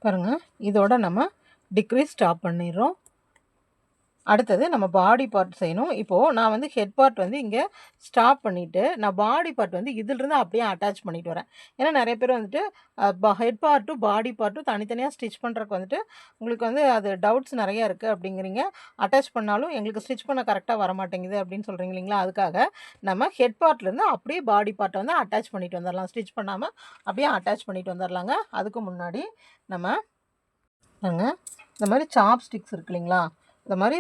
பாருங்கள், இதோட நம்ம டிக்ரீஸ் ஸ்டாப் பண்ணிடுறோம். அடுத்தது நம்ம பாடி பார்ட் செய்யணும். இப்போது நான் வந்து ஹெட் பார்ட் வந்து இங்கே ஸ்டாப் பண்ணிவிட்டு நான் பாடி பார்ட் வந்து இதிலிருந்து அப்படியே அட்டாச் பண்ணிட்டு வரேன். ஏன்னா நிறைய பேர் வந்துட்டு ஹெட் பார்ட்டும் பாடி பார்ட்டும் தனித்தனியாக ஸ்டிச் பண்ணுறக்கு வந்துட்டு உங்களுக்கு வந்து அது டவுட்ஸ் நிறையா இருக்குது அப்படிங்கிறீங்க. அட்டாச் பண்ணாலும் எங்களுக்கு ஸ்டிச் பண்ண கரெக்டாக வரமாட்டேங்குது அப்படின்னு சொல்கிறீங்க இல்லைங்களா? அதுக்காக நம்ம ஹெட் பார்ட்லேருந்து அப்படியே பாடி பார்ட்டை வந்து அட்டாச் பண்ணிட்டு வந்துடலாம். ஸ்டிச் பண்ணாமல் அப்படியே அட்டாச் பண்ணிட்டு வந்துடலாங்க. அதுக்கு முன்னாடி நம்ம இந்த மாதிரி சாப் ஸ்டிக்ஸ் இருக்கு இல்லைங்களா? இந்த மாதிரி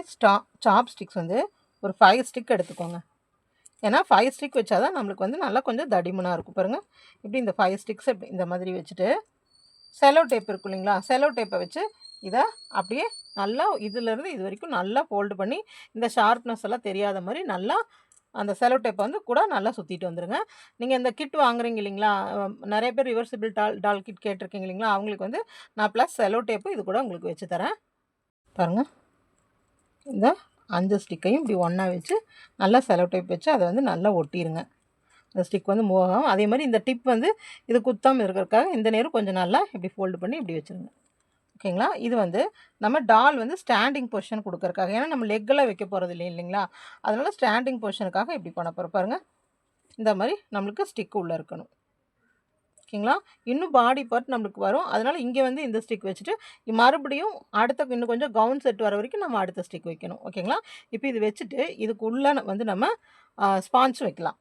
சாப் ஸ்டிக்ஸ் வந்து ஒரு 5 ஸ்டிக் எடுத்துக்கோங்க. ஏன்னா 5 ஸ்டிக் வச்சா தான் நம்மளுக்கு வந்து நல்லா கொஞ்சம் தடிமனாக இருக்கும். பாருங்கள், இப்படி இந்த 5 ஸ்டிக்ஸ் இப்படி இந்த மாதிரி வச்சுட்டு செலோ டேப் இருக்கும் இல்லைங்களா? செலோ டேப்பை வச்சு இதை அப்படியே நல்லா இதிலேருந்து இது வரைக்கும் நல்லா ஃபோல்டு பண்ணி இந்த ஷார்ப்னஸ் எல்லாம் தெரியாத மாதிரி நல்லா அந்த செலோ டேப்பை வந்து கூட நல்லா சுற்றிட்டு வந்துடுங்க. நீங்கள் இந்த கிட் வாங்குறீங்க இல்லைங்களா? நிறைய பேர் ரிவர்சிபிள் டால் கிட் கேட்டிருக்கீங்க இல்லைங்களா? அவங்களுக்கு வந்து நான் ப்ளஸ் செலோ டேப்பு இது கூட உங்களுக்கு வச்சு தரேன். பாருங்கள், இந்த 5 ஸ்டிக்கையும் இப்படி ஒன்றா வச்சு நல்லா செலோ டேப் வச்சு அதை வந்து நல்லா ஒட்டிடுங்க. இந்த ஸ்டிக் வந்து மூவ் ஆகும். அதே மாதிரி இந்த டிப் வந்து இது குத்தாமல் இருக்கிறதுக்காக இந்த நேரம் கொஞ்சம் நல்லா இப்படி ஃபோல்டு பண்ணி இப்படி வச்சுருங்க. ஓகேங்களா? இது வந்து நம்ம டால் வந்து ஸ்டாண்டிங் பொசிஷன் கொடுக்கறக்காக. ஏன்னா நம்ம லெக்கெல்லாம் வைக்க போகிறது இல்லைங்களா? அதனால் ஸ்டாண்டிங் பொசிஷனுக்காக இப்படி பண்ண போகிறோம். பாருங்கள், இந்த மாதிரி நம்மளுக்கு ஸ்டிக் உள்ளே இருக்கணும். ஓகேங்களா? இன்னும் பாடி பார்ட் நம்மளுக்கு வரும். அதனால் இங்கே வந்து இந்த ஸ்டிக் வச்சுட்டு மறுபடியும் அடுத்த இன்னும் கொஞ்சம் கவுன் செட் வர வரைக்கும் நம்ம அடுத்த ஸ்டிக் வைக்கணும். ஓகேங்களா? இப்போ இது வச்சுட்டு இதுக்குள்ளே வந்து நம்ம ஸ்பான்ச் வைக்கலாம்.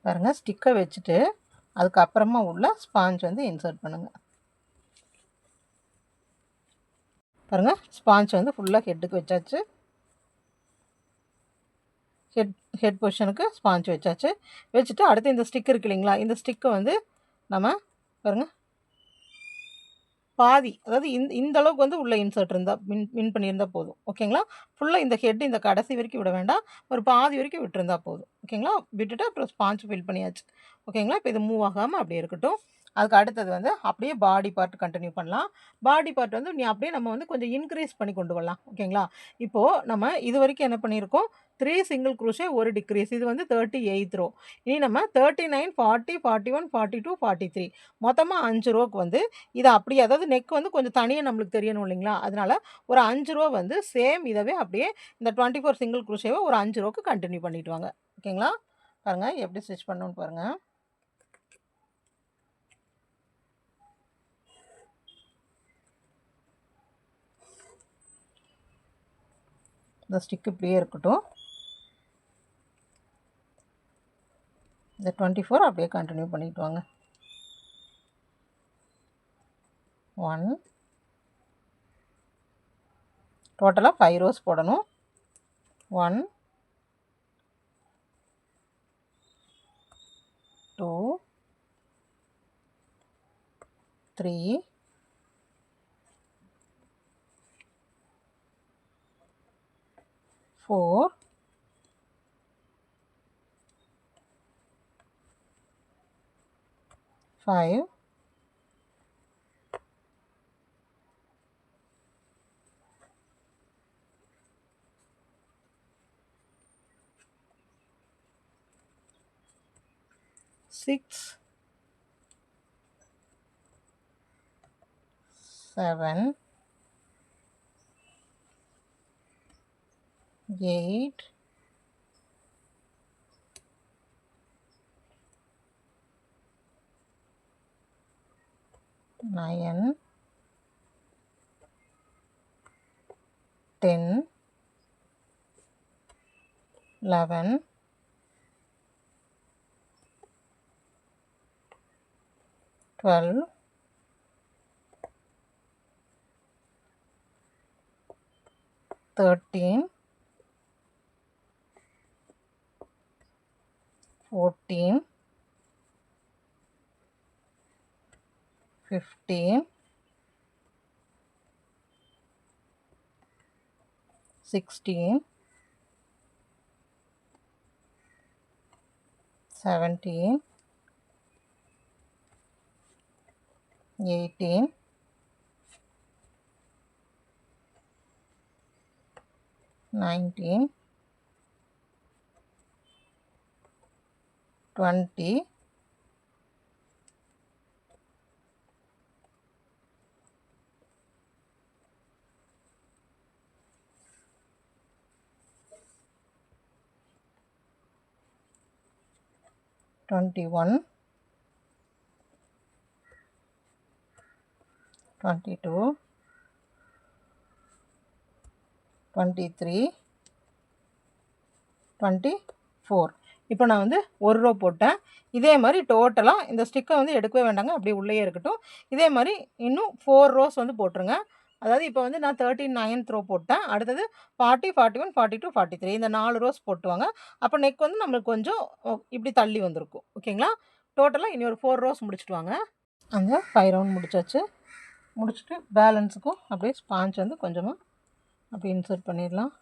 பாருங்கள், ஸ்டிக்கை வச்சுட்டு அதுக்கப்புறமா உள்ள ஸ்பாஞ்ச் வந்து இன்சர்ட் பண்ணுங்கள். பாருங்கள், ஸ்பாஞ்ச் வந்து ஃபுல்லாக ஹெட்டுக்கு வச்சாச்சு. ஹெட் பொசிஷனுக்கு ஸ்பாஞ்ச் வச்சாச்சு. வச்சுட்டு அடுத்து இந்த ஸ்டிக் இருக்கு இல்லைங்களா? இந்த ஸ்டிக்கை வந்து நம்ம பாருங்கள் பாதி, அதாவது இந்த அளவுக்கு வந்து உள்ளே இன்சர்ட் இருந்தால் வின் பண்ணியிருந்தால் போதும். ஓகேங்களா? ஃபுல்லாக இந்த ஹெட் இந்த கடைசி வரைக்கும் விட வேண்டாம். ஒரு பாதி வரைக்கும் விட்டுருந்தா போதும். ஓகேங்களா? விட்டுட்டு அப்புறம் ஸ்பாஞ்ச் ஃபில் பண்ணியாச்சு. ஓகேங்களா? இப்போ இது மூவ் ஆகாமல் அப்படியே இருக்கட்டும். அதுக்கு அடுத்தது வந்து அப்படியே பாடி பார்ட் கண்டினியூ பண்ணலாம். பாடி பார்ட் வந்து நம்ம வந்து கொஞ்சம் இன்க்ரீஸ் பண்ணி கொண்டு வரலாம். ஓகேங்களா? இப்போது நம்ம இது வரைக்கும் என்ன பண்ணியிருக்கோம்? 3 சிங்கிள் க்ரோஷே, 1 டிக்ரீஸ். இது வந்து 38th ரோ. இனி நம்ம 39, 40, 41, 42, 43 மொத்தமாக 5 ரோக்கு வந்து இதை அப்படியே, அதாவது நெக் வந்து கொஞ்சம் தனியாக நம்மளுக்கு தெரியணும் இல்லைங்களா? அதனால் ஒரு 5 ரோ வந்து சேம் இதவே அப்படியே இந்த 24 சிங்கிள் க்ரோஷேவை ஒரு 5 ரோக்கு கண்டினியூ பண்ணிட்டு வாங்க. ஓகேங்களா? பாருங்கள் எப்படி ஸ்டிச் பண்ணணும்னு பாருங்கள். இந்த ஸ்டிக் இப்படியே இருக்கட்டும். இந்த 24 அப்படியே கண்டினியூ பண்ணிட்டு வாங்க. 1 டோட்டலாக 5 ரோஸ் போடணும். 1 2 3 4 5 6 7 8 9 10 11 12 13 14 15 16 17 18 19 20 21 22 23 24. இப்போ நான் வந்து ஒரு ரோ போட்டேன். இதே மாதிரி டோட்டலாக இந்த ஸ்டிக்கை வந்து எடுக்கவே வேண்டாங்க, அப்படியே உள்ளேயே இருக்கட்டும். இதே மாதிரி இன்னும் 4 ரோஸ் வந்து போட்டுருங்க. அதாவது இப்போ வந்து நான் 39th ரோ போட்டேன். அடுத்தது 40, 41, 42, 43 இந்த 4 ரோஸ் போட்டுவாங்க. அப்போ நெக் வந்து நம்மளுக்கு கொஞ்சம் இப்படி தள்ளி வந்திருக்கும். ஓகேங்களா? டோட்டலாக இனி ஒரு 4 ரோஸ் முடிச்சுட்டு வாங்க. அந்த 5 ரவுண்ட் முடிச்சாச்சு. முடிச்சுட்டு பேலன்ஸுக்கும் அப்படியே ஸ்பாஞ்ச் வந்து கொஞ்சமாக அப்படியே இன்சர்ட் பண்ணிடலாம்.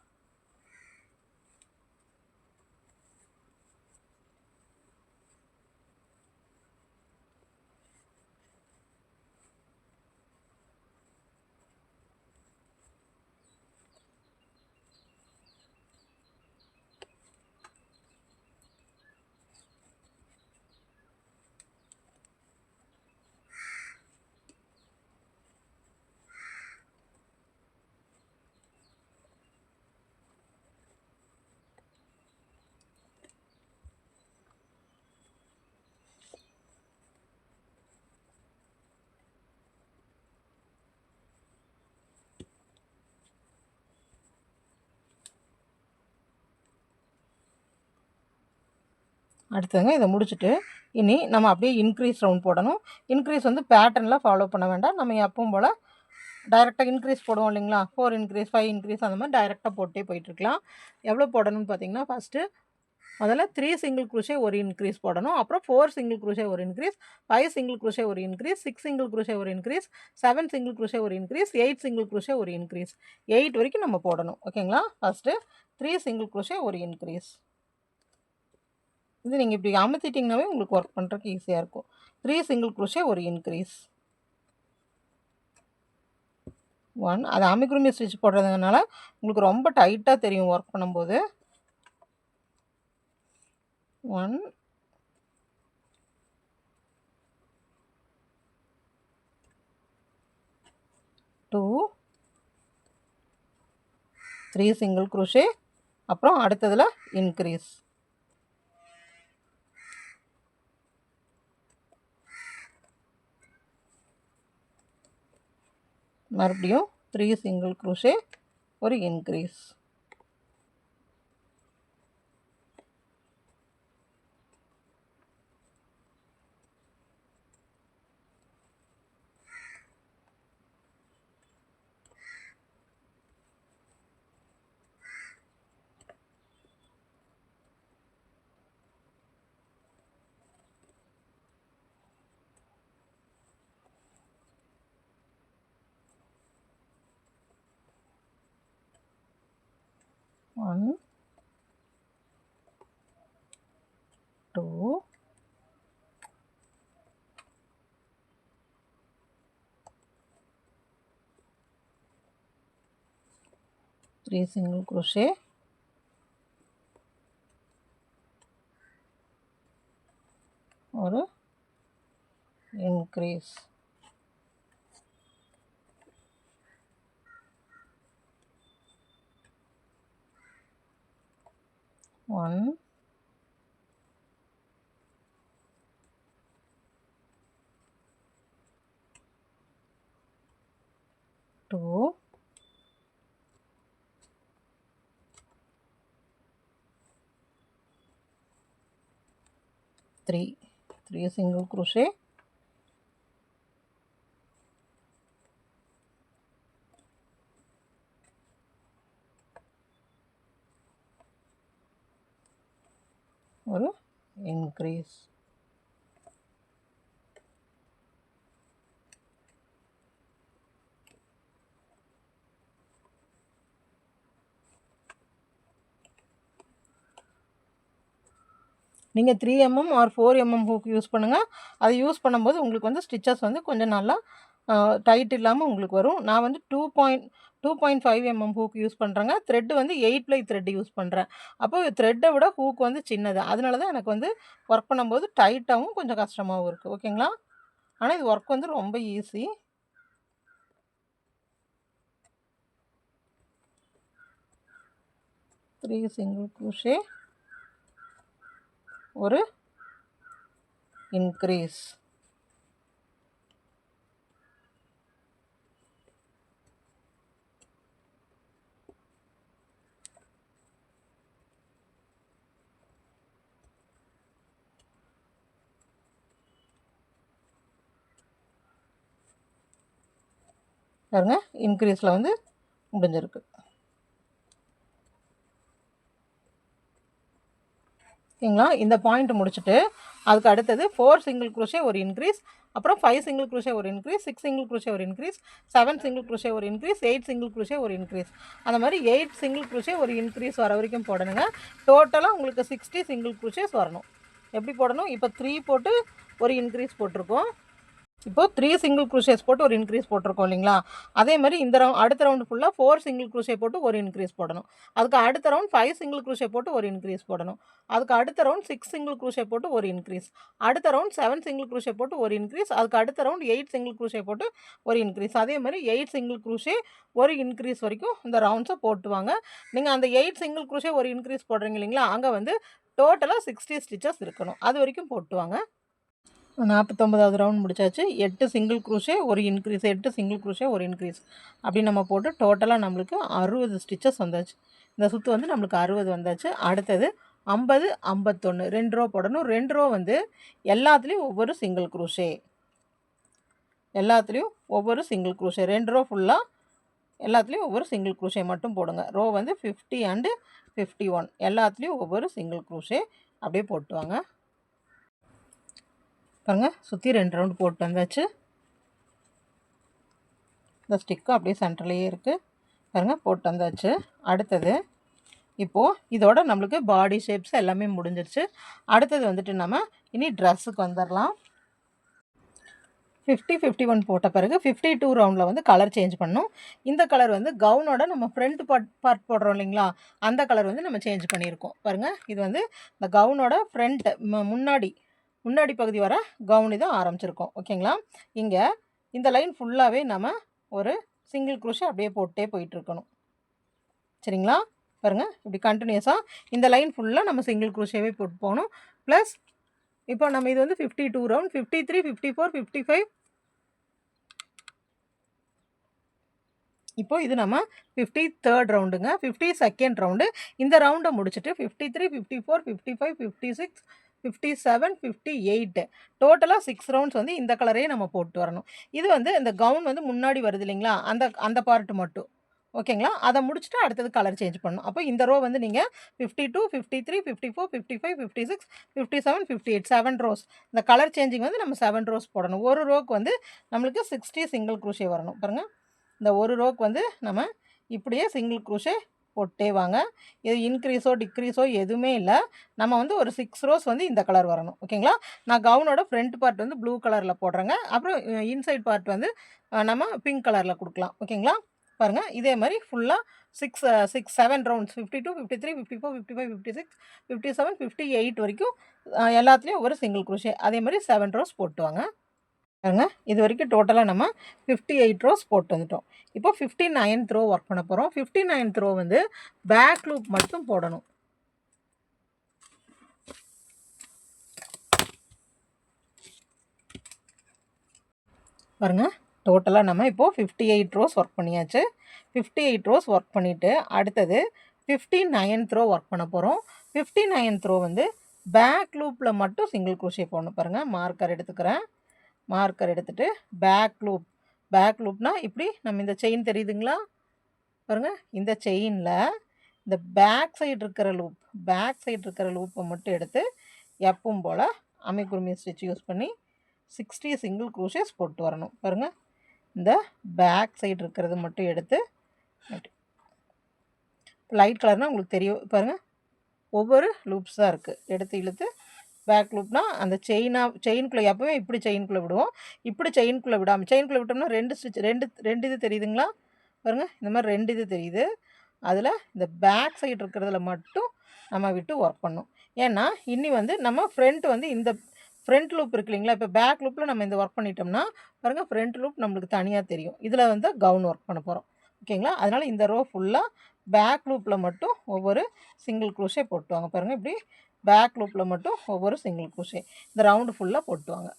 அடுத்ததுங்க இதை முடிச்சுட்டு இனி நம்ம அப்படியே இன்க்ரீஸ் ரவுண்ட் போடணும். இன்க்ரீஸ் வந்து பேட்டர்னில் ஃபாலோ பண்ண வேண்டாம். நம்ம எப்பவும் போல் டைரெக்டாக இன்க்ரீஸ் போடுவோம் இல்லைங்களா? 4 இன்க்ரீஸ் 5 இன்க்ரீஸ் அந்த மாதிரி டைரெக்டாக போட்டே போயிட்டுருக்கலாம். எவ்வளோ போடணும்னு பார்த்தீங்கன்னா, ஃபஸ்ட்டு முதல்ல 3 சிங்கிள் குரோஷே ஒரு இன்க்ரீஸ் போடணும். அப்புறம் 4 சிங்கிள் குரோஷே ஒரு இன்க்ரீஸ், 5 சிங்கிள் குரோஷே ஒரு இன்க்ரீஸ், 6 சிங்கிள் குரோஷே ஒரு இன்க்ரீஸ், 7 சிங்கிள் குரோஷே ஒரு இன்க்ரீஸ், 8 சிங்கிள் குரோஷே ஒரு இன்க்ரீஸ். 8 வரைக்கும் நம்ம போடணும். ஓகேங்களா? ஃபஸ்ட்டு 3 சிங்கிள் குரோஷே ஒரு இன்க்ரீஸ். இது நீங்கள் இப்படி அமுத்திட்டிங்கனாவே உங்களுக்கு ஒர்க் பண்ணுறதுக்கு ஈஸியாக இருக்கும். 3 சிங்கிள் குரோஷே ஒரு இன்க்ரீஸ். 1 அது அமிகுருமி ஸ்டிச் போடுறதுனால உங்களுக்கு ரொம்ப டைட்டாக தெரியும் ஒர்க் பண்ணும்போது. 1 2 3 சிங்கிள் குரோஷே, அப்புறம் அடுத்ததில் இன்க்ரீஸ். மறுபடியும் 3 சிங்கிள் குரோஷே ஒரு increase. One, 2, 3 single crochet, or increase. 1, 2, 3 single crochet, or increase. நீங்கள் 3mm or 4mm hook use பண்ணுங்கள். அதை யூஸ் பண்ணும்போது உங்களுக்கு வந்து ஸ்டிச்சஸ் வந்து கொஞ்சம் நல்லா டைட் இல்லாமல் உங்களுக்கு வரும். நான் வந்து 2.5 mm ஹூக் யூஸ் பண்ணுறேங்க. த்ரெட் வந்து 8 ப்ளை த்ரெட் யூஸ் பண்ணுறேன். அப்போ த்ரெட்டை விட ஹூக் வந்து சின்னது. அதனால தான் எனக்கு வந்து ஒர்க் பண்ணும்போது டைட்டாகவும் கொஞ்சம் கஷ்டமாகவும் இருக்குது. ஓகேங்களா? ஆனால் இது ஒர்க் வந்து ரொம்ப ஈஸி. த்ரீ சிங்கிள் க்ரோஷே, ஒரு இன்க்ரீஸ். பாருங்க, இன்க்ரீஸில் வந்து முடிஞ்சிருக்கு. ஓகேங்களா? இந்த பாயிண்ட் முடிச்சுட்டு அதுக்கு அடுத்தது 4 சிங்கிள் க்ரோஷே ஒரு இன்க்ரீஸ், அப்புறம் 5 சிங்கிள் க்ரோஷே ஒரு இன்க்ரீஸ், 6 சிங்கிள் க்ரோஷே ஒரு இன்க்ரீஸ், 7 சிங்கிள் க்ரோஷே ஒரு இன்க்ரீஸ், 8 சிங்கிள் க்ரோஷே ஒரு இன்க்ரீஸ். அந்த மாதிரி 8 சிங்கிள் க்ரோஷே ஒரு இன்க்ரீஸ் வர வரைக்கும் போடணுங்க. டோட்டலாக உங்களுக்கு 60 சிங்கிள் க்ரோஷேஸ் வரணும். எப்படி போடணும்? இப்போ 3 போட்டு ஒரு இன்க்ரீஸ் போட்டிருக்கோம். இப்போ 3 சிங்கிள் க்ரூஷேஸ் போட்டு ஒரு இன்க்ரீஸ் போட்டிருக்கோம் இல்லைங்களா? அதே மாதிரி இந்த அடுத்த ரவுண்டு ஃபுல்லாக 4 சிங்கிள் க்ரூஷே போட்டு ஒரு இன்க்ரீஸ் போடணும். அதுக்கு அடுத்த ரவுண்ட் 5 சிங்கிள் க்ரூஷே போட்டு ஒரு இன்க்ரீஸ் போடணும். அதுக்கு அடுத்த ரவுண்ட் 6 சிங்கிள் க்ரூஷே போட்டு ஒரு இன்க்ரீஸ். அடுத்த ரவுண்ட் 7 சிங்கிள் க்ரூஷே போட்டு ஒரு இன்க்ரீஸ். அதுக்கு அடுத்த ரவுண்ட் 8 சிங்கிள் க்ரூஷே போட்டு ஒரு இன்க்ரீஸ். அதே மாதிரி 8 சிங்கிள் க்ரூஷே ஒரு இன்க்ரீஸ் வரைக்கும் இந்த ரவுண்ட்ஸை போட்டுவாங்க. நீங்கள் அந்த 8 சிங்கிள் க்ரூஷே ஒரு இன்க்ரீஸ் போடுறீங்க இல்லைங்களா? அங்கே வந்து டோட்டலாக 60 ஸ்டிச்சஸ் இருக்கணும். அது வரைக்கும் போட்டுவாங்க. 49வது ரவுண்ட் முடிச்சாச்சு. 8 சிங்கிள் க்ரூஷே ஒரு இன்க்ரீஸ், 8 சிங்கிள் க்ரூஷே ஒரு இன்க்ரீஸ் அப்படி நம்ம போட்டு டோட்டலாக நம்மளுக்கு 60 ஸ்டிச்சஸ் வந்தாச்சு. இந்த சுற்று வந்து நம்மளுக்கு 60 வந்தாச்சு. அடுத்தது 50, 51 2 ரோ போடணும். 2 ரோ வந்து எல்லாத்துலேயும் ஒவ்வொரு சிங்கிள் க்ரூஷே, எல்லாத்துலேயும் ஒவ்வொரு சிங்கிள் க்ரூஷே. 2 ரோ ஃபுல்லாக எல்லாத்துலேயும் ஒவ்வொரு சிங்கிள் க்ரூஷே மட்டும் போடுங்க. ரோ வந்து 50 அண்டு 51 எல்லாத்துலேயும் ஒவ்வொரு சிங்கிள் க்ரூஷே அப்படியே போட்டுவாங்க. பாருங்கள், சுற்றி 2 ரவுண்டு போட்டு வந்தாச்சு. இந்த ஸ்டிக்கும் அப்படியே சென்டர்லேயே இருக்குது. பாருங்கள், போட்டு வந்தாச்சு. அடுத்தது இப்போது இதோட நம்மளுக்கு பாடி ஷேப்ஸ் எல்லாமே முடிஞ்சிருச்சு. அடுத்தது வந்துட்டு நம்ம இனி ட்ரெஸ்ஸுக்கு வந்துடலாம். 50, 51 போட்ட பிறகு 52 ரவுண்டில் வந்து கலர் சேஞ்ச் பண்ணணும். இந்த கலர் வந்து கவுனோட நம்ம ஃப்ரண்ட் பார்ட் போடுறோம் இல்லைங்களா? அந்த கலர் வந்து நம்ம சேஞ்ச் பண்ணியிருக்கோம். பாருங்கள், இது வந்து இந்த கவுனோட ஃப்ரண்ட் முன்னாடி பகுதி வர கவுனி தான் ஆரம்பிச்சிருக்கோம். ஓகேங்களா? இங்கே இந்த லைன் ஃபுல்லாகவே நம்ம ஒரு சிங்கிள் க்ரூஷே அப்படியே போட்டே போயிட்டுருக்கணும். சரிங்களா? பாருங்கள், இப்படி கண்டினியூஸாக இந்த லைன் ஃபுல்லாக நம்ம சிங்கிள் க்ரூஷேவே போட்டு போகணும். ப்ளஸ் இப்போ நம்ம இது வந்து 52 ரவுண்ட், 53, 54, 55. இப்போ இது நம்ம 53rd ரவுண்டுங்க. 52nd round. இந்த ரவுண்டை முடிச்சுட்டு 53, 54, 55, 56, 57, 58 டோட்டலாக 6 ரவுண்ட்ஸ் வந்து இந்த கலரே நம்ம போட்டு வரணும். இது வந்து இந்த கவுன் வந்து முன்னாடி வருது இல்லைங்களா? அந்த பார்ட்டு மட்டும். ஓகேங்களா? அதை முடிச்சுட்டு அடுத்தது கலர் சேஞ்ச் பண்ணணும். அப்போ இந்த ரோ வந்து நீங்கள் 52, 53, 54, 55, 56, 57, 58 7 ரோஸ். இந்த கலர் சேஞ்சிங் வந்து நம்ம 7 ரோஸ் போடணும். ஒரு ரோக்கு வந்து நம்மளுக்கு 60 சிங்கிள் க்ரூஷே வரணும். பாருங்கள், இந்த ஒரு ரோக்கு வந்து நம்ம இப்படியே சிங்கிள் க்ரூஷே போட்டே வாங்க. இது இன்க்ரீஸோ டிக்ரீஸோ எதுவுமே இல்லை. நம்ம வந்து ஒரு 6 ரோஸ் வந்து இந்த கலர் வரணும். ஓகேங்களா? நான் கவுனோட ஃப்ரண்ட் பார்ட் வந்து ப்ளூ கலரில் போடுறேங்க. அப்புறம் இன்சைட் பார்ட் வந்து நம்ம பிங்க் கலரில் கொடுக்கலாம். ஓகேங்களா? பாருங்கள், இதே மாதிரி ஃபுல்லாக 7 ரவுண்ட்ஸ் 52, 53, 54, 55, 56, 57, 58 வரைக்கும் எல்லாத்துலேயும் ஒரு சிங்கிள் க்ரூஷே. அதே மாதிரி 7 ரோஸ் போட்டுவாங்க. பாருங்க, இது வரைக்கும் டோட்டலாக நம்ம 58 ரோஸ் போட்டு வந்துட்டோம். இப்போ 59th ரோ ஒர்க் பண்ண போகிறோம். 59th ரோ வந்து பேக் லூப் மட்டும் போடணும். பாருங்கள், டோட்டலாக நம்ம இப்போது 58 ரோஸ் ஒர்க் பண்ணியாச்சு. 58 ரோஸ் ஒர்க் பண்ணிவிட்டு அடுத்தது 59th ரோ ஒர்க் பண்ண போகிறோம். 59th ரோ வந்து பேக் லூப்பில் மட்டும் சிங்கிள் க்ரூஷே போடணும். பாருங்கள், மார்க்கர் எடுத்துக்கிறேன். மார்க்கர் எடுத்துகிட்டு பேக் லூப்னால் இப்படி நம்ம இந்த செயின் தெரியுதுங்களா? பாருங்கள், இந்த செயினில் இந்த பேக் சைடு இருக்கிற லூப்பை மட்டும் எடுத்து எப்பவும் போல் அமிக்குருமி ஸ்டிச் யூஸ் பண்ணி 60 சிங்கிள் க்ரூஷேஸ் போட்டு வரணும். பாருங்கள், இந்த பேக் சைடு இருக்கிறது மட்டும் எடுத்து லைட் கலர்னால் உங்களுக்கு தெரியும். பாருங்கள், ஒவ்வொரு லூப்ஸாக இருக்குது. எடுத்து இழுத்து பேக் லூப்னா அந்த செயினுக்குள்ளே எப்போவுமே இப்படி செயினுக்குள்ளே விடுவோம். இப்படி செயினுக்குள்ளே விடாமல் செயினுக்குள்ளே விட்டோம்னா 2 ஸ்டிச் 2 இது தெரியுதுங்களா பாருங்கள், இந்த மாதிரி 2 இது தெரியுது. அதில் இந்த பேக் சைடு இருக்கிறதுல மட்டும் நம்ம விட்டு ஒர்க் பண்ணணும். ஏன்னா இன்னி வந்து நம்ம ஃப்ரண்ட் வந்து இந்த ஃப்ரண்ட் லூப் இருக்கு இல்லைங்களா, இப்போ பேக் லூப்பில் நம்ம இந்த ஒர்க் பண்ணிட்டோம்னா பாருங்கள் ஃப்ரண்ட் லூப் நம்மளுக்கு தனியாக தெரியும். இதில் வந்து கவுன் ஒர்க் பண்ண போகிறோம். ஓகேங்களா, அதனால் இந்த ரோ ஃபுல்லாக பேக் லூப்பில் மட்டும் ஒவ்வொரு சிங்கிள் க்ரோஷே போட்டுவாங்க. பாருங்கள் இப்படி பேக் லூப்பில் மட்டும் ஒவ்வொரு சிங்கிள் க்ரோஷே இந்த ரவுண்டு ஃபுல்லாக போட்டுவாங்க.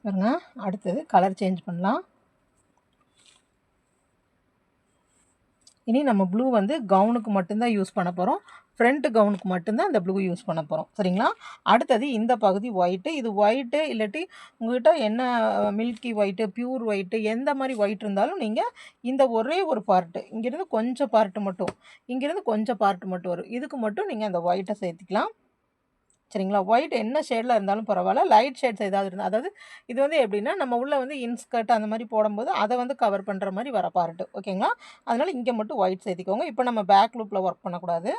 பாருங்கள் அடுத்தது கலர் சேஞ்ச் பண்ணலாம். இனி நம்ம ப்ளூ வந்து கவுனுக்கு மட்டும்தான் யூஸ் பண்ண போகிறோம். ஃப்ரண்ட் கவுனுக்கு மட்டும்தான் இந்த ப்ளூ யூஸ் பண்ண போகிறோம். சரிங்களா, அடுத்தது இந்த பகுதி ஒயிட்டு. இது ஒயிட்டு இல்லாட்டி உங்கள்கிட்ட என்ன மில்கி ஒயிட்டு, பியூர் ஒயிட்டு, எந்த மாதிரி ஒயிட் இருந்தாலும் நீங்கள் இந்த ஒரே ஒரு பார்ட்டு இங்கேருந்து கொஞ்சம் பார்ட்டு மட்டும் இங்கேருந்து கொஞ்சம் பார்ட்டு மட்டும் வரும், இதுக்கு மட்டும் நீங்கள் அந்த ஒயிட்டை சேர்த்துக்கலாம். சரிங்களா, ஒயிட் என்ன ஷேடில் இருந்தாலும் பரவாயில்ல, லைட் ஷேட்ஸ் ஏதாவது இருந்தால், அதாவது இது வந்து எப்படின்னா நம்ம உள்ளே வந்து இன்ஸ்கர்ட் அந்த மாதிரி போடும்போது அதை வந்து கவர் பண்ணுற மாதிரி வர பார்ட்டு. ஓகேங்களா, அதனால் இங்கே மட்டும் ஒயிட் சேர்த்திக்கோங்க. இப்போ நம்ம பேக் லூப்பில் ஒர்க் பண்ணக்கூடாது,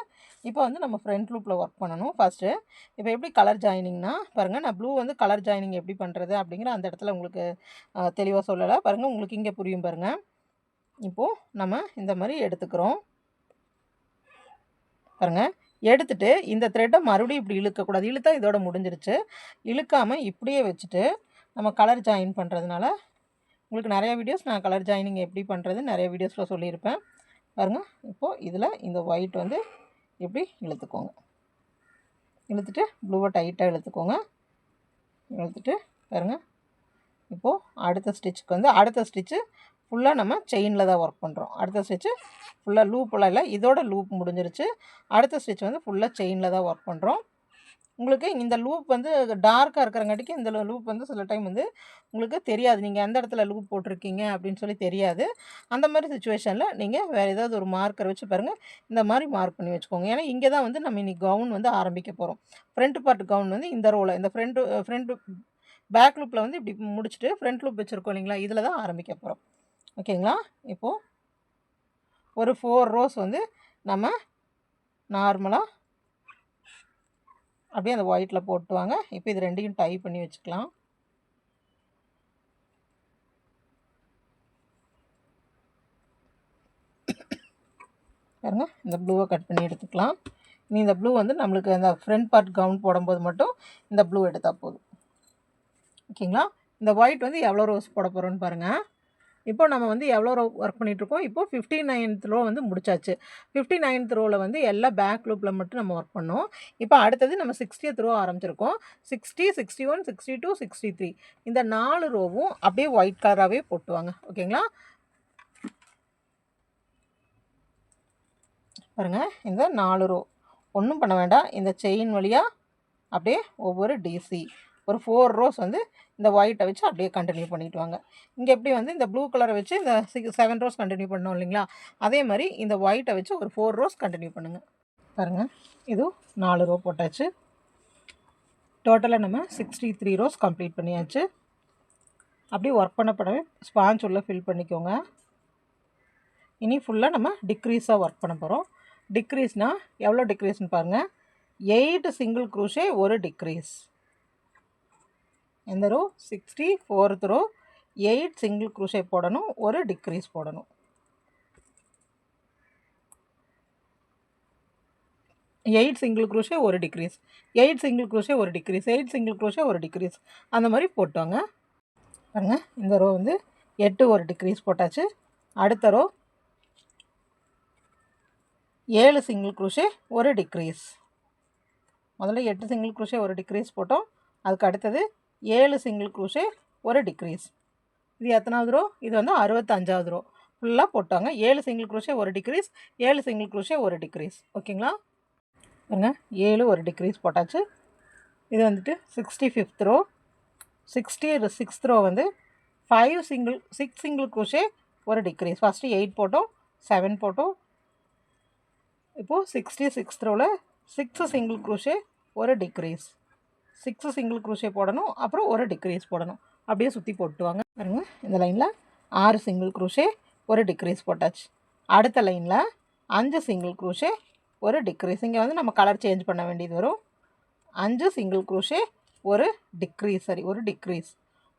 இப்போ வந்து நம்ம ஃப்ரண்ட் லூப்பில் ஒர்க் பண்ணணும் ஃபஸ்ட்டு. இப்போ எப்படி கலர் ஜாயினிங்னா பாருங்கள், நான் ப்ளூ வந்து கலர் ஜாயினிங் எப்படி பண்ணுறது அப்படிங்கிற அந்த இடத்துல உங்களுக்கு தெளிவாக சொல்லலை. பாருங்கள் உங்களுக்கு இங்கே புரியும் பாருங்கள். இப்போது நம்ம இந்த மாதிரி எடுத்துக்கிறோம் பாருங்கள். எடுத்துகிட்டு இந்த த்ரெட்டை மறுபடியும் இப்படி இழுக்கக்கூடாது, இழுத்தா இதோட முடிஞ்சிருச்சு. இழுக்காமல் இப்படியே வச்சுட்டு நம்ம கலர் ஜாயின் பண்ணுறதுனால உங்களுக்கு நிறையா வீடியோஸ் நான் கலர் ஜாயினிங் எப்படி பண்ணுறது நிறைய வீடியோஸில் சொல்லியிருப்பேன். பாருங்கள் இப்போது இதில் இந்த ஒயிட் வந்து இப்படி இழுத்துக்கோங்க, இழுத்துட்டு ப்ளூவை டைட்டாக இழுத்துக்கோங்க, இழுத்துட்டு பாருங்கள். இப்போது அடுத்த ஸ்டிச்சுக்கு வந்து அடுத்த ஸ்டிச்சு ஃபுல்லாக நம்ம செயினில் தான் ஒர்க் பண்ணுறோம். அடுத்த ஸ்டிச்சு ஃபுல்லாக லூப்பெல்லாம் இல்லை, இதோட லூப் முடிஞ்சிருச்சு. அடுத்த ஸ்டிச் வந்து ஃபுல்லாக செயினில் தான் ஒர்க் பண்ணுறோம். உங்களுக்கு இந்த லூப் வந்து டார்க்காக இருக்கிறங்காட்டிக்கு இந்த லூப் வந்து சில டைம் வந்து உங்களுக்கு தெரியாது, நீங்கள் எந்த இடத்துல லூப் போட்டிருக்கீங்க அப்படின்னு சொல்லி தெரியாது. அந்த மாதிரி சுச்சுவேஷனில் நீங்கள் வேறு ஏதாவது ஒரு மார்க்கர் வச்சு பாருங்கள், இந்த மாதிரி மார்க் பண்ணி வச்சுக்கோங்க. ஏன்னா இங்கே தான் வந்து நம்ம இன்றைக்கி கவுன் வந்து ஆரம்பிக்க போகிறோம். ஃப்ரண்ட் பார்ட் கவுன் வந்து இந்த ரோவில் இந்த ஃப்ரண்ட் பேக் லூப்பில் வந்து இப்படி முடிச்சுட்டு ஃப்ரண்ட் லூப் வச்சுருக்கோம் இல்லைங்களா, இதில் தான் ஆரம்பிக்க போகிறோம். ஓகேங்களா, இப்போது ஒரு 4 ரோஸ் வந்து நம்ம நார்மலாக அப்படியே அந்த ஒயிட்டில் போட்டுவாங்க. இப்போ இது ரெண்டையும் டை பண்ணி வச்சுக்கலாம். பாருங்க, இந்த ப்ளூவை கட் பண்ணி எடுத்துக்கலாம். இனி இந்த ப்ளூ வந்து நம்மளுக்கு அந்த ஃப்ரண்ட் பார்ட் கவுன் போடும்போது மட்டும் இந்த ப்ளூ எடுத்தால் போதும். ஓகேங்களா, இந்த ஒயிட் வந்து எவ்வளோ ரோஸ் போட போகிறோன்னு பாருங்கள். இப்போ நம்ம வந்து எவ்வளோ ரோ ஒர்க் பண்ணிகிட்ருக்கோம், இப்போது 59th ரோ வந்து முடிச்சாச்சு. 59th ரோவில் வந்து எல்லா பேக் லூப்பில் மட்டும் நம்ம ஒர்க் பண்ணோம். இப்போ அடுத்தது நம்ம 60th ரோ ஆரம்பிச்சிருக்கோம். 60, 61, 62, 63 இந்த 4 ரோவும் அப்படியே ஒயிட் கலராகவே போட்டுவாங்க. ஓகேங்களா, பாருங்கள் இந்த 4 ரோ ஒன்றும் பண்ண வேண்டாம், இந்த செயின் வழியாக அப்படியே ஒவ்வொரு டிசி ஒரு 4 ரோஸ் வந்து இந்த ஒயிட்டை வச்சு அப்படியே கண்டினியூ பண்ணிட்டு வாங்க. இங்கே எப்படி வந்து இந்த ப்ளூ கலரை வச்சு இந்த 7 ரோஸ் கண்டினியூ பண்ணோம் இல்லைங்களா, அதே மாதிரி இந்த ஒயிட்டை வச்சு ஒரு 4 ரோஸ் கண்டினியூ பண்ணுங்கள். பாருங்கள், இது 4 ரோ போட்டாச்சு. டோட்டலாக நம்ம 63 ரோஸ் கம்ப்ளீட் பண்ணியாச்சு. அப்படியே ஒர்க் பண்ணப்படவே ஸ்பாஞ்ச் உள்ள ஃபில் பண்ணிக்கோங்க. இனி ஃபுல்லாக நம்ம டிக்ரீஸாக ஒர்க் பண்ண போகிறோம். டிக்ரீஸ்னால் எவ்வளோ டிக்ரீஸ்னு பாருங்கள், 8 சிங்கிள் க்ரூஷே ஒரு டிக்ரீஸ். இந்த row 64th row 8 single crochet போடணும், ஒரு டிக்ரீஸ் போடணும். 8 சிங்கிள் க்ரூஷே ஒரு டிக்ரீஸ், 8 சிங்கிள் க்ரூஷே ஒரு டிக்ரீஸ், 8 சிங்கிள் க்ரூஷே ஒரு டிக்ரீஸ், அந்த மாதிரி போட்டாங்க. பாருங்கள், இந்த ரோ வந்து 8 ஒரு டிக்ரீஸ் போட்டாச்சு. அடுத்த ரோ 7 சிங்கிள் க்ரூஷே ஒரு டிக்ரீஸ். முதல்ல 8 சிங்கிள் க்ரூஷே ஒரு டிக்ரீஸ் போட்டோம், அதுக்கு அடுத்தது 7 சிங்கிள் க்ரூஷே ஒரு டிக்ரீஸ். இது எத்தனாவது ரோ, இது வந்து 65வது ரோ ஃபுல்லாக போட்டாங்க. 7 சிங்கிள் க்ரூஷே ஒரு டிக்ரீஸ், 7 சிங்கிள் க்ரூஷே ஒரு டிக்ரீஸ். ஓகேங்களா, பாருங்க 7 ஒரு டிக்ரீஸ் போட்டாச்சு. இது வந்துட்டு 65th ரோ. 66th ரோ வந்து 6 சிங்கிள் க்ரூஷே ஒரு டிக்ரீஸ். ஃபஸ்ட்டு 8 போட்டோம், 7 போட்டோம். இப்போது 66th ரோவில் 6 சிங்கிள் க்ரூஷே ஒரு டிக்ரீஸ், 6 சிங்கிள் க்ரூஷே போடணும், அப்புறம் ஒரு டிக்ரீஸ் போடணும். அப்படியே சுற்றி போட்டுவாங்க. பாருங்க, இந்த லைனில் 6 சிங்கிள் க்ரூஷே ஒரு டிக்ரீஸ் போட்டாச்சு. அடுத்த லைனில் 5 சிங்கிள் க்ரூஷே ஒரு டிக்ரீஸ். இங்கே வந்து நம்ம கலர் சேஞ்ச் பண்ண வேண்டியது வரும். 5 சிங்கிள் க்ரோஷே ஒரு டிக்ரீஸ், ஒரு டிக்ரீஸ்.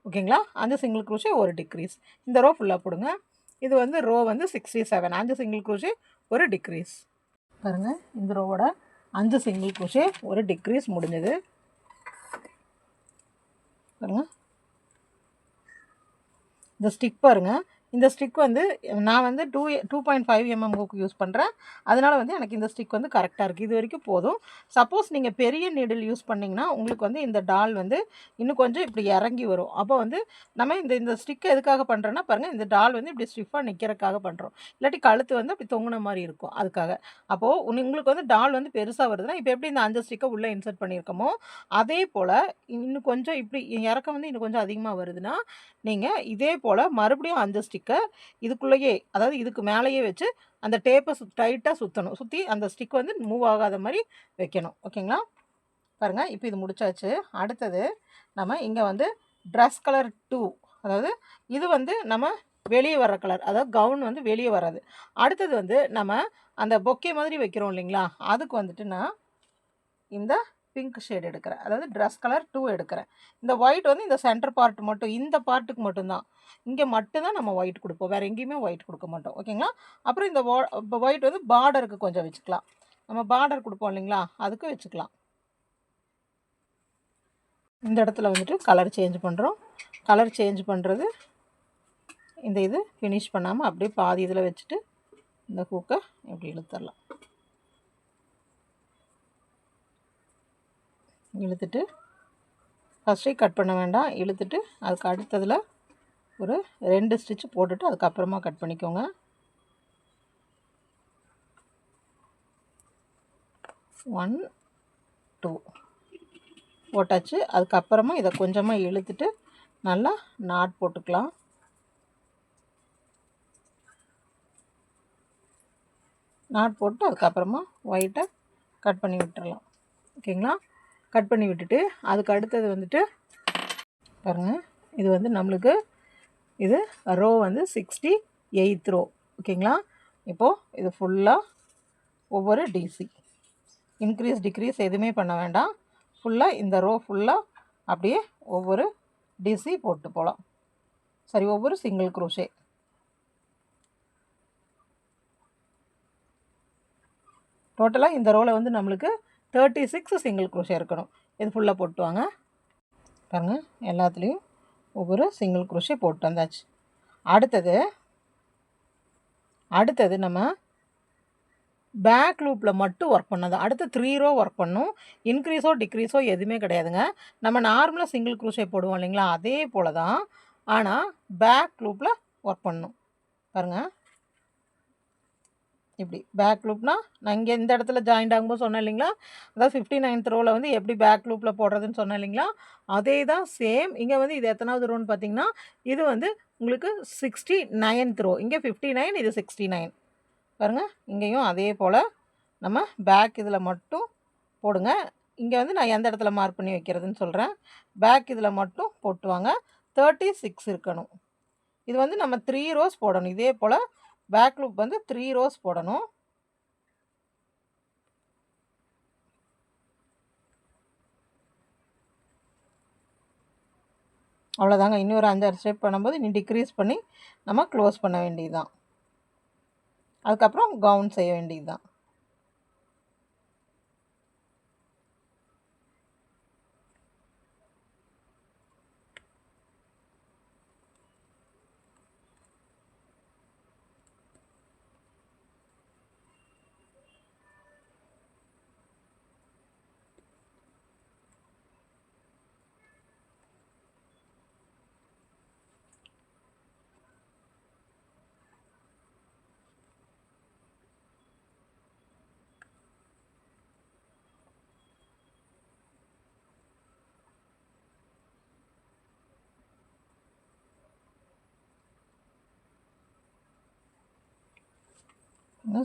ஓகேங்களா? 5 சிங்கிள் க்ரோஷே ஒரு டிக்ரீஸ். இந்த ரோ ஃபுல்லாக போடுங்க. இது வந்து ரோ வந்து 67, 5 சிங்கிள் க்ரோஷே ஒரு டிக்ரீஸ். பாருங்கள், இந்த ரோவோட 5 சிங்கிள் க்ரோஷே ஒரு டிக்ரீஸ் முடிஞ்சது. பாருங்கள், இந்த ஸ்டிக் பாருங்கள். இந்த ஸ்டிக் வந்து நான் வந்து 2.5 mm ஹூக் யூஸ் பண்ணுறேன். அதனால் வந்து எனக்கு இந்த ஸ்டிக் வந்து கரெக்டாக இருக்குது. இது வரைக்கும் போதும். சப்போஸ் நீங்கள் பெரிய நீடில் யூஸ் பண்ணிங்கன்னா உங்களுக்கு வந்து இந்த டால் வந்து இன்னும் கொஞ்சம் இப்படி இறங்கி வரும். அப்போ வந்து நம்ம இந்த ஸ்டிக்கை எதுக்காக பண்ணுறோன்னா பாருங்கள், இந்த டால் வந்து இப்படி ஸ்டிஃபாக நிற்கிறதுக்காக பண்ணுறோம். இல்லாட்டி கழுத்து வந்து அப்படி தொங்குன மாதிரி இருக்கும், அதுக்காக. அப்போது உங்களுக்கு வந்து டால் வந்து பெருசாக வருதுன்னா இப்போ எப்படி இந்த 5 ஸ்டிக்கை உள்ளே இன்சர்ட் பண்ணியிருக்கோமோ அதே போல் இன்னும் கொஞ்சம் இப்படி இறக்கம் வந்து இன்னும் கொஞ்சம் அதிகமாக வருதுன்னா நீங்கள் இதே போல் மறுபடியும் 5 ஸ்டிக்கை இதுக்குள்ளேயே, அதாவது இதுக்கு மேலேயே வச்சு அந்த டேப்பை டைட்டாக சுற்றணும். சுற்றி அந்த ஸ்டிக் வந்து மூவ் ஆகாத மாதிரி வைக்கணும். ஓகேங்களா? பாருங்கள், இப்போ இது முடிச்சாச்சு. அடுத்தது நம்ம இங்கே வந்து ட்ரெஸ் கலர் 2, அதாவது இது வந்து நம்ம வெளியே வர்ற கலர், அதாவது கவுன் வந்து வெளியே வராது. அடுத்தது வந்து நம்ம அந்த பொக்கே மாதிரி வைக்கிறோம் இல்லைங்களா, அதுக்கு வந்துட்டு நான் இந்த பிங்க் ஷேட் எடுக்கிறேன், அதாவது ட்ரெஸ் கலர் 2 எடுக்கிறேன். இந்த ஒயிட் வந்து இந்த சென்டர் பார்ட் மட்டும், இந்த பார்ட்டுக்கு மட்டும்தான், இங்கே மட்டும்தான் நம்ம ஒயிட் கொடுப்போம், வேறு எங்கேயுமே ஒயிட் கொடுக்க மாட்டோம். ஓகேங்களா? அப்புறம் இந்த ஒயிட் வந்து பார்டருக்கு கொஞ்சம் வச்சுக்கலாம். நம்ம பார்டர் கொடுப்போம் இல்லைங்களா, அதுக்கு வச்சுக்கலாம். இந்த இடத்துல வந்துட்டு கலர் சேஞ்ச் பண்ணுறோம். கலர் சேஞ்ச் பண்ணுறது இந்த இது ஃபினிஷ் பண்ணாமல் அப்படியே பாதி இதில் வச்சுட்டு இந்த ஹூக்கை இப்படி இழுத்துடலாம். இழுத்துட்டு ஃபஸ்ட்டே கட் பண்ண வேண்டாம், இழுத்துட்டு அதுக்கு அடுத்ததில் ஒரு 2 ஸ்டிச் போட்டுட்டு அதுக்கப்புறமா கட் பண்ணிக்கோங்க. 1 2 போட்டாச்சு. அதுக்கப்புறமா இதை கொஞ்சமாக இழுத்துட்டு நல்லா நாட் போட்டுக்கலாம். நாட் போட்டு அதுக்கப்புறமா ஒயிட்டை கட் பண்ணி விட்டுறலாம். ஓகேங்களா? கட் பண்ணி விட்டுட்டு அதுக்கு அடுத்தது வந்துட்டு பாருங்கள், இது வந்து நம்மளுக்கு இது ரோ வந்து 68 ரோ. ஓகேங்களா? இப்போது இது ஃபுல்லாக ஒவ்வொரு டிசி இன்க்ரீஸ் டிக்ரீஸ் எதுவுமே பண்ண வேண்டாம். ஃபுல்லாக இந்த ரோ ஃபுல்லாக அப்படியே ஒவ்வொரு டிசி போட்டு போகலாம். சரி, ஒவ்வொரு சிங்கிள் க்ரோஷே. டோட்டலாக இந்த ரோவில் வந்து நம்மளுக்கு 36 சிங்கிள் க்ரோஷே இருக்கணும். இது ஃபுல்லாக போட்டு வாங்க. பாருங்கள், எல்லாத்துலேயும் ஒவ்வொரு சிங்கிள் க்ரோஷே போட்டு வந்தாச்சு. அடுத்தது நம்ம பேக் லூப்பில் மட்டும் ஒர்க் பண்ணது. அடுத்து 3 ரோ ஒர்க் பண்ணணும். இன்க்ரீஸோ டிக்ரீஸோ எதுவுமே கிடையாதுங்க. நம்ம நார்மலாக சிங்கிள் க்ரோஷே போடுவோம் இல்லைங்களா, அதே போல் தான். ஆனால் பேக் லூப்பில் ஒர்க் பண்ணணும். பாருங்கள், இப்படி பேக் லூப்னால் நான் இங்கே இந்த இடத்துல ஜாயிண்ட் ஆகும்போது சொன்னேன் இல்லைங்களா, அதாவது 59th ரோவில் வந்து எப்படி பேக் லூப்பில் போடுறதுன்னு சொன்னேன் இல்லைங்களா, அதே தான் சேம். இங்கே வந்து இது எத்தனாவது ரோன்னு பார்த்தீங்கன்னா, இது வந்து உங்களுக்கு 69th ரோ. இங்கே 59, இது 69. பாருங்கள், இங்கேயும் அதே போல் நம்ம பேக் இதில் மட்டும் போடுங்க. இங்கே வந்து நான் எந்த இடத்துல மார்க் பண்ணி வைக்கிறதுன்னு சொல்கிறேன். பேக் இதில் மட்டும் போட்டுவாங்க. 36 இருக்கணும். இது வந்து நம்ம 3 ரோஸ் போடணும். இதே போல் பேக் லூப் வந்து 3 ரோஸ் போடணும். அவ்வளோதாங்க. இன்னொரு 5-6 ஸ்டெப் பண்ணும்போது நீ டிக்ரீஸ் பண்ணி நம்ம க்ளோஸ் பண்ண வேண்டியது தான். அதுக்கப்புறம் கவுன் செய்ய வேண்டியது தான்.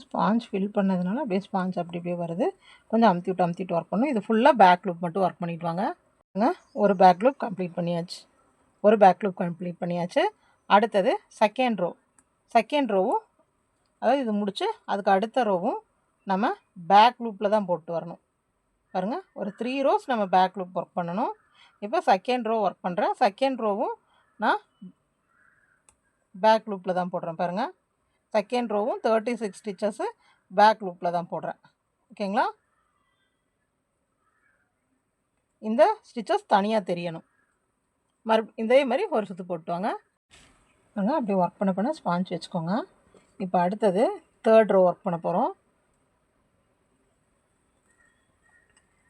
ஸ்பாஞ்ச் ஃபில் பண்ணதுனால அப்படியே ஸ்பாஞ்ச் அப்படியே வருது. கொஞ்சம் அமுத்திட்டு ஒர்க் பண்ணணும். இது ஃபுல்லாக பேக் லூப் மட்டும் ஒர்க் பண்ணிட்டு வாங்க. ஒரு பேக் லூப் கம்ப்ளீட் பண்ணியாச்சு. அடுத்தது செகண்ட் ரோவும், அதாவது இது முடிச்சு அதுக்கு அடுத்த ரோவும் நம்ம பேக் லூப்பில் தான் போட்டு வரணும். பாருங்கள், ஒரு 3 ரோஸ் நம்ம பேக் லூப் ஒர்க் பண்ணணும். இப்போ செகண்ட் ரோ ஒர்க் பண்ணுறேன். செகண்ட் ரோவும் நான் பேக் லூப்பில் தான் போடுறேன். பாருங்கள், செகண்ட் ரோவும் 36 ஸ்டிச்சஸ்ஸு பேக் லூப்பில் தான் போடுறேன். ஓகேங்களா? இந்த ஸ்டிச்சஸ் தனியாக தெரியணும். இதே மாதிரி ஒரு சுற்று போட்டுவாங்க. பாருங்கள், அப்படி ஒர்க் பண்ண ஸ்பாஞ்ச் வச்சுக்கோங்க. இப்போ அடுத்தது தேர்ட் ரோ ஒர்க் பண்ண போகிறோம்.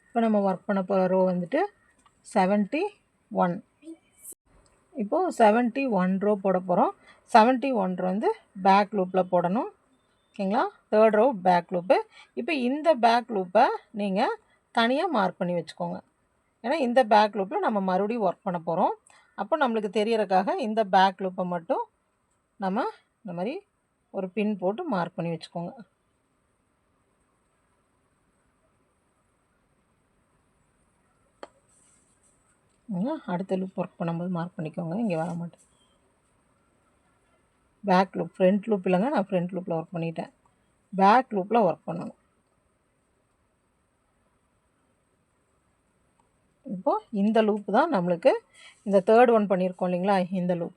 இப்போ நம்ம ஒர்க் பண்ண போகிற ரோ வந்துட்டு 71. இப்போது 71 ரோ போட போகிறோம். 71 ரோ வந்து பேக் லூப்பில் போடணும். ஓகேங்களா? Third row back loop. இப்போ இந்த பேக் லூப்பை நீங்கள் தனியாக மார்க் பண்ணி வச்சுக்கோங்க. ஏன்னா இந்த பேக் லூப்பில் நம்ம மறுபடியும் ஒர்க் பண்ண போகிறோம். அப்போ நம்மளுக்கு தெரியறதுக்காக இந்த பேக் லூப்பை மட்டும் நம்ம இந்த மாதிரி ஒரு பின் போட்டு மார்க் பண்ணி வச்சுக்கோங்க. அடுத்த லூப் ஒர்க் பண்ணும்போது மார்க் பண்ணிக்கோங்க. இங்கே வர மாட்டேன். பேக் லூப், ஃப்ரண்ட் லூப் இல்லைங்க, நான் ஃப்ரண்ட் லூப்பில் ஒர்க் பண்ணிட்டேன். பேக் லூப்பில் ஒர்க் பண்ணணும். இப்போது இந்த லூப் தான் நம்மளுக்கு இந்த தேர்ட் ஒன் பண்ணியிருக்கோம் இல்லைங்களா, இந்த லூப்.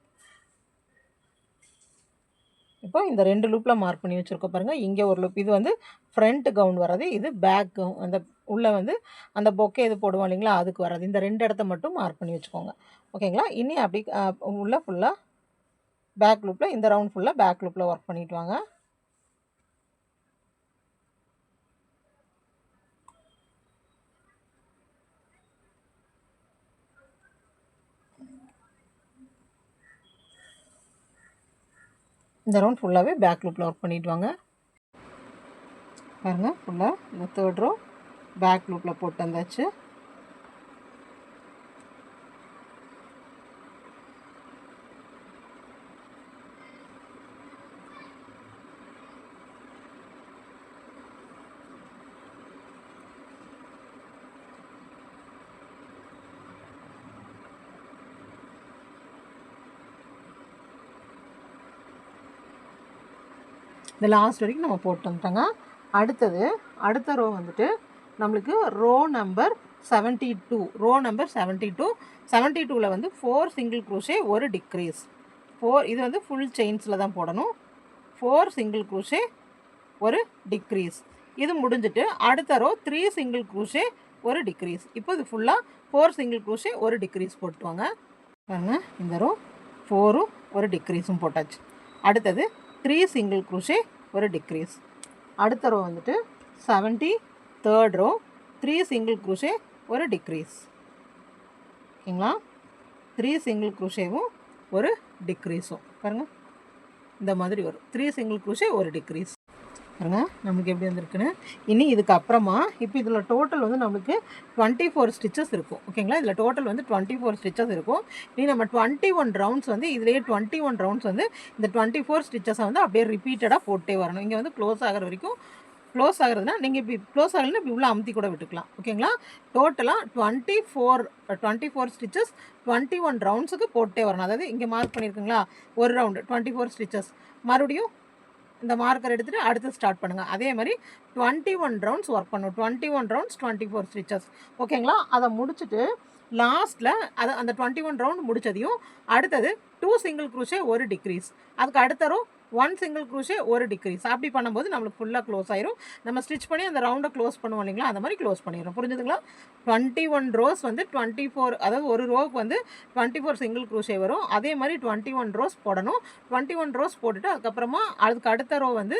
இப்போ இந்த 2 லூப்பில் மார்க் பண்ணி வச்சுருக்கோம் பாருங்கள். இங்கே ஒரு லூப், இது வந்து ஃப்ரண்ட் கவுன் வர்றது, இது பேக் கவுன், அந்த உள்ளே வந்து அந்த பொக்கே இது போடுவோம் இல்லைங்களா, அதுக்கு வர்றது. இந்த 2 இடத்த மட்டும் மார்க் பண்ணி வச்சுக்கோங்க. ஓகேங்களா? இனி அப்படி உள்ள ஃபுல்லாக பேக் லூப்பில், இந்த ரவுண்ட் ஃபுல்லாக பேக் லூப்பில் ஒர்க் பண்ணிட்டு வாங்க. இந்த ரவுண்ட் ஃபுல்லாகவே பேக் லூப்பில் ஒர்க் பண்ணிட்டு வாங்க. பாருங்கள், ஃபுல்லாக இந்த தேர்ட் ரோ பேக் லூப்பில் போட்டு வந்தாச்சு. இந்த லாஸ்ட் வரைக்கும் நம்ம போட்டு வந்துட்டோங்க. அடுத்த ரோ வந்துட்டு நம்மளுக்கு ரோ நம்பர் 72. Row number 72. 72ல் வந்து 4 சிங்கிள் க்ரோஷே, ஒரு டிக்ரீஸ். இது வந்து ஃபுல் செயின்ஸில் தான் போடணும். 4 சிங்கிள் க்ரோஷே, ஒரு டிக்ரீஸ். இது முடிஞ்சிட்டு அடுத்த ரோ 3 சிங்கிள் க்ரோஷே, ஒரு டிக்ரீஸ். இப்போ இது ஃபுல்லாக 4 சிங்கிள் க்ரோஷே, ஒரு டிக்ரீஸ் போட்டுவாங்க. பாருங்க, இந்த ரோ 4ம் ஒரு டிக்ரீஸும் போட்டாச்சு. அடுத்தது 3 சிங்கிள் க்ரோஷே, ஒரு டிக்ரீஸ். அடுத்த ரோ வந்துட்டு 73rd ரோ 3 சிங்கிள் க்ரோஷே, ஒரு டிக்ரீஸ். ஓகேங்களா? 3 சிங்கிள் க்ரோஷேவும் ஒரு டிக்ரீஸும் பாருங்கள், இந்த மாதிரி வரும். 3 சிங்கிள் க்ரோஷே, ஒரு டிக்ரீஸ். பாருங்கள் நம்மளுக்கு எப்படி வந்திருக்குன்னு. இனி இதுக்கப்புறமா இப்போ இதில் டோட்டல் வந்து நம்மளுக்கு 24 ஸ்டிச்சஸ் இருக்கும். ஓகேங்களா? இதில் டோட்டல் வந்து 24 ஸ்டிச்சஸ் இருக்கும். இனி நம்ம 21 ரவுண்ட்ஸ் வந்து இதிலேயே 21 ரவுண்ட்ஸ் வந்து இந்த 24 ஸ்டிச்சஸை வந்து அப்படியே ரிப்பீட்டடாக போட்டே வரணும். இங்கே வந்து க்ளோஸ் ஆகிற வரைக்கும். க்ளோஸ் ஆகிறதுனா நீங்கள் இப்படி க்ளோஸ் ஆகலைன்னா இப்படி உள்ள அமுத்தி கூட விட்டுக்கலாம். ஓகேங்களா? டோட்டலாக 24 ஸ்டிச்சஸ் 21 ரவுண்ட்ஸுக்கு போட்டே வரணும். அதாவது இங்கே மார்க் பண்ணியிருக்குங்களா, ஒரு ரவுண்டு 24 ஸ்டிச்சஸ். மறுபடியும் இந்த மார்க்கர் எடுத்துகிட்டு அடுத்து ஸ்டார்ட் பண்ணுங்கள். அதே மாதிரி 21 ரவுண்ட்ஸ் ஒர்க் பண்ணணும். 21 ரவுண்ட்ஸ் 24 ஸ்டிச்சஸ். ஓகேங்களா? அதை முடிச்சுட்டு லாஸ்ட்டில் அந்த 21 ரவுண்ட் முடித்ததையும் அடுத்தது 2 சிங்கிள் க்ரூஷே, ஒரு டிக்ரீஸ். அதுக்கு அடுத்த ரோ 1 சிங்கிள் க்ரூஷே, ஒரு டிக்ரீஸ். அப்படி பண்ணும்போது நம்மளுக்கு ஃபுல்லாக க்ளோஸ் ஆயிரும். நம்ம ஸ்டிச் பண்ணி அந்த ரவுண்டை க்ளோஸ் பண்ணுவோம் இல்லைங்களா, அந்த மாதிரி க்ளோஸ் பண்ணிடுறோம். புரிஞ்சுதுங்களா? 21 ரோஸ் வந்து 24, அதாவது ஒரு ரோவுக்கு வந்து 24 சிங்கிள் க்ரூஷே வரும். அதே மாதிரி 21 ரோஸ் போடணும். 21 ரோஸ் போட்டுட்டு அதுக்கப்புறமா அதுக்கு அடுத்த ரோ வந்து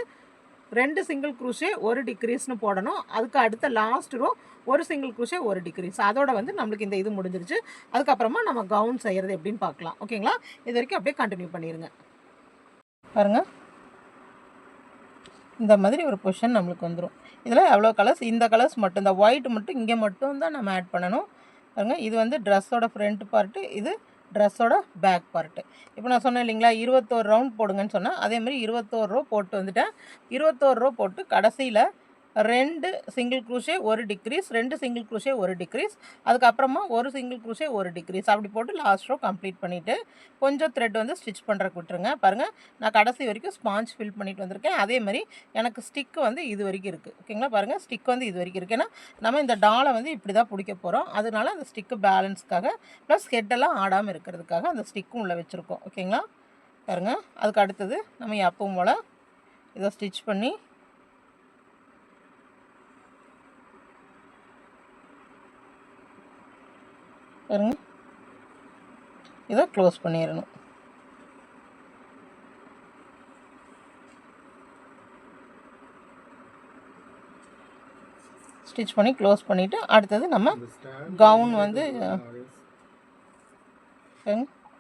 2 சிங்கிள் க்ரூஷே, ஒரு டிக்ரீஸ்னு போடணும். அதுக்கு அடுத்த லாஸ்ட் ரோ ஒரு சிங்கிள் க்ரூஷே, ஒரு டிக்ரீஸ். அதோட வந்து நம்மளுக்கு இந்த இது முடிஞ்சிருச்சு. அதுக்கப்புறமா நம்ம கவுன் செய்கிறது எப்படின்னு பார்க்கலாம். ஓகேங்களா? இது வரைக்கும் அப்படியே கண்டினியூ பண்ணிடுங்க. பாருங்கள், இந்த மாதிரி ஒரு பொசிஷன் நம்மளுக்கு வந்துடும். இதில் எவ்வளோ கலர்ஸ், இந்த கலர்ஸ் மட்டும், இந்த ஒயிட் மட்டும் இங்கே மட்டும் தான் நம்ம ஆட் பண்ணணும். பாருங்கள், இது வந்து ட்ரெஸ்ஸோட ஃப்ரண்ட் பார்ட்டு, இது ட்ரெஸ்ஸோட பேக் பார்ட்டு. இப்போ நான் சொன்னேன் இல்லைங்களா, 21 ரவுண்ட் போடுங்கன்னு சொன்னேன். அதேமாதிரி 21 ரோ போட்டு வந்துட்டேன். 21 ரோ போட்டு கடைசியில் 2 single crochet 1 decrease, 2 single crochet 1 decrease, அதுக்கப்புறமா 1 சிங்கிள் க்ரூஷே 1 டிக்ரீஸ் அப்படி போட்டு லாஸ்ட் ரோ கம்ப்ளீட் பண்ணிவிட்டு கொஞ்சம் த்ரெட் வந்து ஸ்டிச் பண்ணுறக்கு விட்டுருங்க. பாருங்கள், நான் கடைசி வரைக்கும் ஸ்பாஞ்ச் ஃபில் பண்ணிட்டு வந்திருக்கேன். அதே மாதிரி எனக்கு ஸ்டிக்கு வந்து இது வரைக்கும் இருக்குது. ஓகேங்களா, பாருங்கள் ஸ்டிக் வந்து இது வரைக்கும் இருக்குது. ஏன்னா நம்ம இந்த டாலை வந்து இப்படி தான் பிடிக்க போகிறோம். அதனால அந்த ஸ்டிக்கு பேலன்ஸ்க்காக ப்ளஸ் ஹெட்டெல்லாம் ஆடாமல் இருக்கிறதுக்காக அந்த ஸ்டிக்கும் உள்ளே வச்சுருக்கோம். ஓகேங்களா, பாருங்கள். அதுக்கு அடுத்தது நம்ம எப்பவும் போல் இதை ஸ்டிச் பண்ணி பாருங்க, இதை க்ளோஸ் பண்ணிடணும். ஸ்டிச் பண்ணி க்ளோஸ் பண்ணிவிட்டு அடுத்தது நம்ம கவுன் வந்து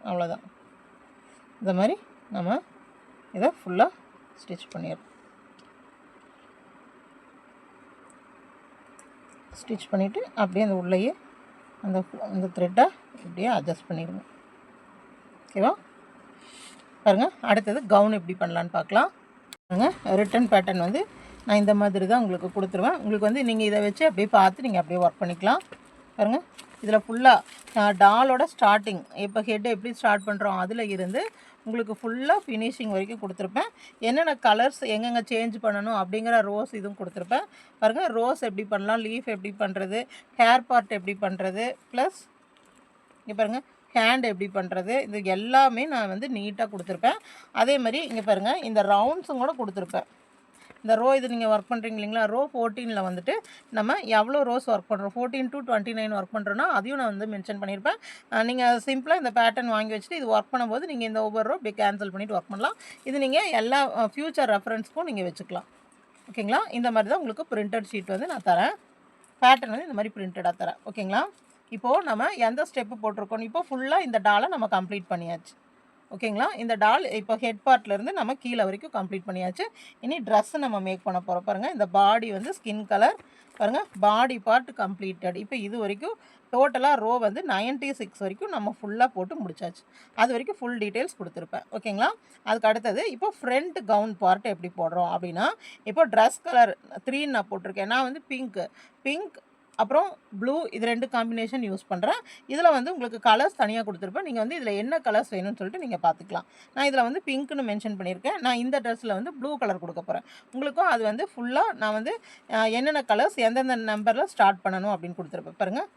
அவ்வளோதான். இந்த மாதிரி நம்ம இதை ஃபுல்லாக ஸ்டிச் பண்ணிடணும். ஸ்டிச் பண்ணிவிட்டு அப்படியே அந்த உள்ளேயே அந்த த்ரெட்டை இப்படியே அட்ஜஸ்ட் பண்ணிடுங்க. ஓகேவா, பாருங்கள். அடுத்தது கவுன் எப்படி பண்ணலான்னு பார்க்கலாம். பாருங்கள், ரிட்டன் பேட்டர்ன் வந்து நான் இந்த மாதிரி தான் உங்களுக்கு கொடுத்துருவேன். உங்களுக்கு வந்து நீங்கள் இதை வச்சு அப்படியே பார்த்து நீங்கள் அப்படியே ஒர்க் பண்ணிக்கலாம். பாருங்கள், இதில் ஃபுல்லாக டாலோட ஸ்டார்டிங் இப்போ ஹெட்டை எப்படி ஸ்டார்ட் பண்ணுறோம் அதில் இருந்து உங்களுக்கு ஃபுல்லாக ஃபினிஷிங் வரைக்கும் கொடுத்துருப்பேன். என்னென்ன கலர்ஸ் எங்கெங்கே சேஞ்ச் பண்ணணும் அப்படிங்கிற ரோஸ் இதுவும் கொடுத்துருப்பேன். பாருங்கள், ரோஸ் எப்படி பண்ணலாம், லீஃப் எப்படி பண்ணுறது, ஹேர் பார்ட் எப்படி பண்ணுறது, ப்ளஸ் இங்கே பாருங்கள் ஹேண்ட் எப்படி பண்ணுறது, இது எல்லாமே நான் வந்து நீட்டாக கொடுத்துருப்பேன். அதே மாதிரி இங்கே பாருங்கள் இந்த ரவுண்ட்ஸும் கூட கொடுத்துருப்பேன். இந்த ரோ இது நீங்கள் ஒர்க் பண்ணுறீங்க இல்லைங்களா, ரோ 14ல் வந்துட்டு நம்ம எவ்வளோ ரோஸ் ஒர்க் பண்ணுறோம், 14 to 29 ஒர்க் பண்ணுறோன்னா அதையும் நான் வந்து மென்ஷன் பண்ணியிருப்பேன். நீங்கள் சிம்பிளாக இந்த பேட்டர்ன் வாங்கி வச்சுட்டு இது ஒர்க் பண்ணும்போது நீங்கள் இந்த ஒவ்வொரு ரோ இப்படி கேன்சல் பண்ணிவிட்டு ஒர்க் பண்ணலாம். இது நீங்கள் எல்லா ஃப்யூச்சர் ரெஃபரன்ஸ்க்கும் நீங்கள் வச்சுக்கலாம். ஓகேங்களா, இந்த மாதிரி தான் உங்களுக்கு பிரிண்டட் ஷீட் வந்து நான் தரேன். பேட்டர்ன் வந்து இந்த மாதிரி பிரிண்டடாக தரேன். ஓகேங்களா, இப்போது நம்ம எந்த ஸ்டெப்பு போட்டிருக்கோம், இப்போ ஃபுல்லாக இந்த டாலை நம்ம கம்ப்ளீட் பண்ணியாச்சு. ஓகேங்களா, இந்த டால் இப்போ ஹெட் பார்ட்லேருந்து நம்ம கீழே வரைக்கும் கம்ப்ளீட் பண்ணியாச்சு. இனி ட்ரெஸ்ஸு நம்ம மேக் பண்ண போகிறோம். பாருங்கள், இந்த பாடி வந்து ஸ்கின் கலர், பாருங்கள் பாடி பார்ட் கம்ப்ளீட்டட். இப்போ இது வரைக்கும் டோட்டலாக ரோ வந்து 96 வரைக்கும் நம்ம ஃபுல்லாக போட்டு முடிச்சாச்சு. அது வரைக்கும் ஃபுல் டீட்டெயில்ஸ் கொடுத்துருப்பேன். ஓகேங்களா, அதுக்கு அடுத்தது இப்போ ஃப்ரண்ட் கவுன் பார்ட் எப்படி போடுறோம் அப்படின்னா, இப்போ ட்ரெஸ் கலர் 3 நான் போட்டிருக்கேன். நான் வந்து பிங்க் அப்புறம் ப்ளூ இது 2 காம்பினேஷன் யூஸ் பண்ணுறேன். இதில் வந்து உங்களுக்கு கலர்ஸ் தனியாக கொடுத்துருப்பேன். நீங்கள் வந்து இதில் என்ன கலர்ஸ் வேணும்னு சொல்லிட்டு நீங்கள் பார்த்துக்கலாம். நான் இதில் வந்து பிங்க்னு மென்ஷன் பண்ணியிருக்கேன். நான் இந்த ட்ரெஸ்ஸில் வந்து ப்ளூ கலர் கொடுக்க போகிறேன். உங்களுக்கும் அது வந்து ஃபுல்லாக நான் வந்து என்னென்ன கலர்ஸ் எந்தெந்த நம்பரில் ஸ்டார்ட் பண்ணணும் அப்படின்னு கொடுத்துருப்பேன். பாருங்கள்,